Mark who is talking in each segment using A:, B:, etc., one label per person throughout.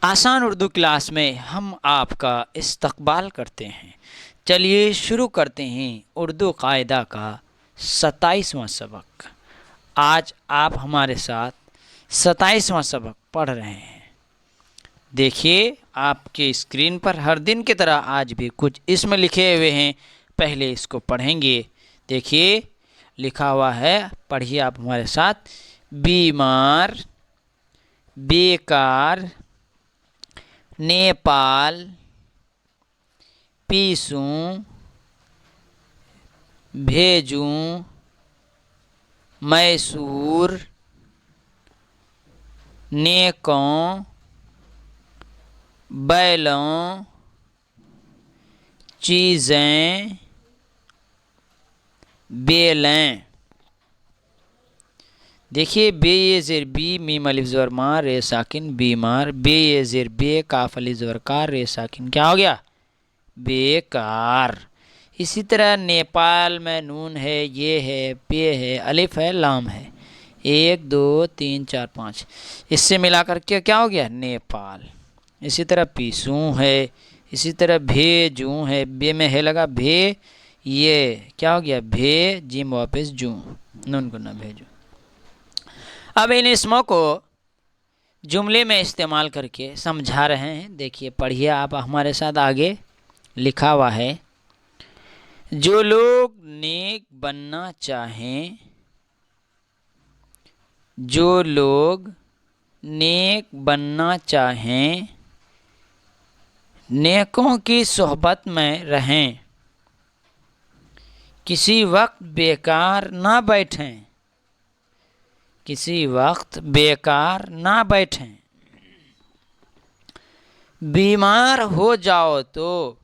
A: आसान उर्दू क्लास में हम आपका इस्तकबाल करते हैं। चलिए शुरू करते हैं उर्दू कायदा का 27वां सबक। आज आप हमारे साथ 27वां सबक पढ़ रहे हैं। देखिए आपके स्क्रीन पर हर दिन की तरह आज भी कुछ इसमें लिखे हुए हैं। पहले इसको पढ़ेंगे। देखिए लिखा हुआ है, पढ़िए आप हमारे साथ। बीमार, बेकार, नेपाल, पीसूं, भेजूं, मैसूर, नेकों, बैलों, चीज़ें, बेलें। देखिए बे ये ज़ेर बी, मीम अलिफ ज़बर मा, रे साकिन बीमार, बे ये ज़ेर बे, काफ अलिफ ज़बर का, रे साकिन क्या हो गया? बेकार। इसी तरह नेपाल में नून है, ये है, पे है, अलिफ है, लाम है। 1 2 3 4 5, इससे मिलाकर के क्या हो गया? नेपाल। इसी तरह पीसूं है, इसी तरह भेजूं है, बे में है लगा भे, ये क्या हो गया? भे, जिम वापस जूं, नून को ना भेजूं। अब इन इसमों को जुमले में इस्तेमाल करके समझा रहे हैं। देखिए पढ़िए आप हमारे साथ। आगे लिखा हुआ है, जो लोग नेक बनना चाहें, जो लोग नेक बनना चाहें, नेकों की सोहबत में रहें, किसी वक्त बेकार ना बैठें, किसी वक्त बेकार ना बैठें। बीमार हो जाओ तो,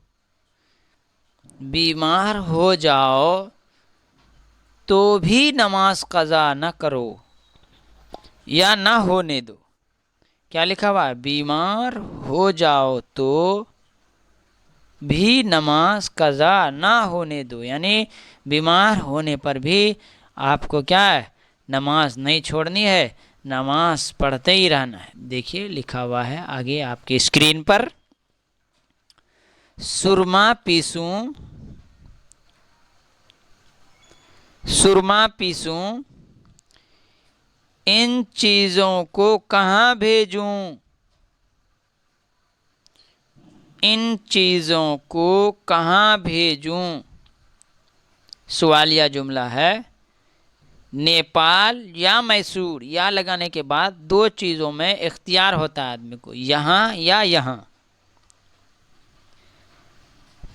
A: बीमार हो जाओ तो भी नमाज कज़ा न करो या ना होने दो। क्या लिखा हुआ है? बीमार हो जाओ तो भी नमाज कज़ा ना होने दो, यानी बीमार होने पर भी आपको क्या है? नमाज नहीं छोड़नी है, नमाज पढ़ते ही रहना है। देखिए लिखा हुआ है आगे आपकी स्क्रीन पर, सुरमा पीसूं, सुरमा पीसूं, इन चीज़ों को कहाँ भेजूं, इन चीज़ों को कहाँ भेजूं। सवालिया जुमला है। नेपाल या मैसूर, या लगाने के बाद दो चीज़ों में इख्तियार होता है आदमी को, यहाँ या यहाँ।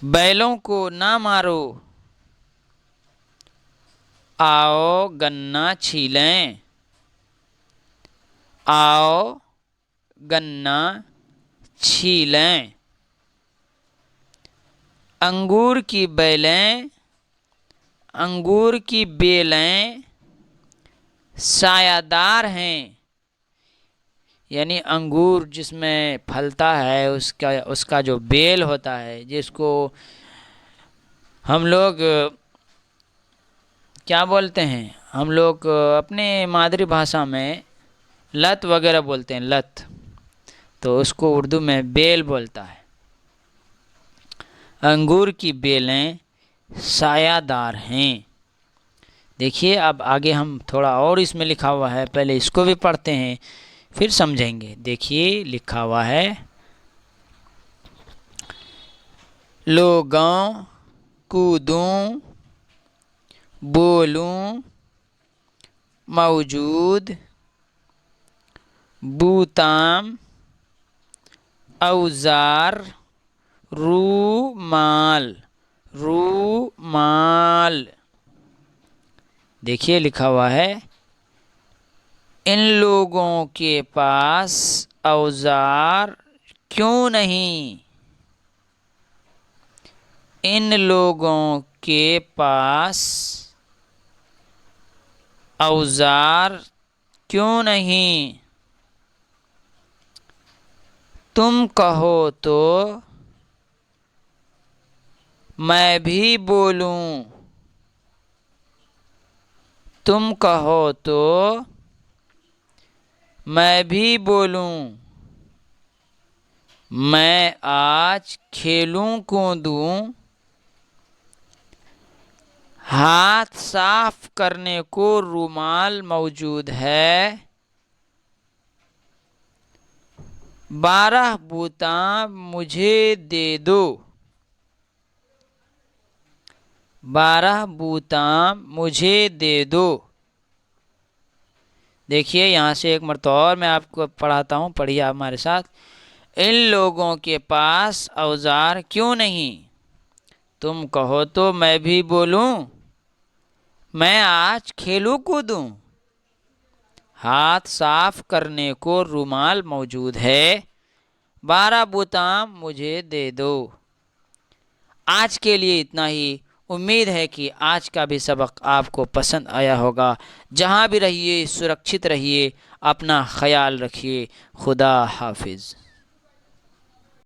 A: बैलों को ना मारो, आओ गन्ना छीलें, आओ गन्ना छीलें। अंगूर की बेलें, अंगूर की बेलें सायादार हैं, यानी अंगूर जिसमें फलता है उसका जो बेल होता है, जिसको हम लोग क्या बोलते हैं, हम लोग अपने मातृभाषा में लत वगैरह बोलते हैं, लत, तो उसको उर्दू में बेल बोलता है। अंगूर की बेलें सायादार हैं। देखिए अब आगे हम थोड़ा और इसमें लिखा हुआ है, पहले इसको भी पढ़ते हैं फिर समझेंगे। देखिए लिखा हुआ है, लोगों, कूदूं, बोलूं, मौजूद, बूताम, औजार, रूमाल, रूमाल। देखिए लिखा हुआ है, इन लोगों के पास औजार क्यों नहीं, इन लोगों के पास औजार क्यों नहीं। तुम कहो तो मैं भी बोलूं, तुम कहो तो मैं भी बोलूं। मैं आज खेलूं कूदूं, हाथ साफ करने को रुमाल मौजूद है, 12 बूता मुझे दे दो, 12 बूता मुझे दे दो। देखिए यहाँ से एक मरतबा और मैं आपको पढ़ाता हूँ, पढ़िए आप हमारे साथ। इन लोगों के पास औजार क्यों नहीं, तुम कहो तो मैं भी बोलूं, मैं आज खेलूं कूदूं, हाथ साफ करने को रुमाल मौजूद है, 12 बोताम मुझे दे दो। आज के लिए इतना ही। उम्मीद है कि आज का भी सबक आपको पसंद आया होगा। जहाँ भी रहिए सुरक्षित रहिए, अपना ख्याल रखिए। खुदा हाफिज़।